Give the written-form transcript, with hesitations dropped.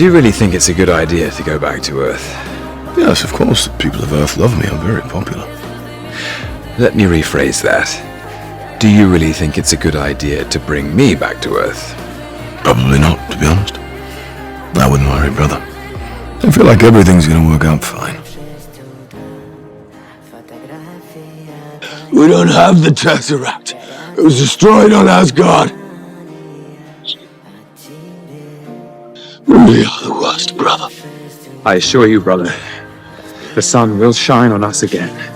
Do you really think it's a good idea to go back to Earth? Yes, of course. The people of Earth love me. I'm very popular. Let me rephrase that. Do you really think it's a good idea to bring me back to Earth? Probably not, to be honest. I wouldn't worry, brother. I feel like everything's gonna work out fine. We don't have the Tesseract. It was destroyed on Asgard. We are the worst, brother. I assure you, brother, the sun will shine on us again.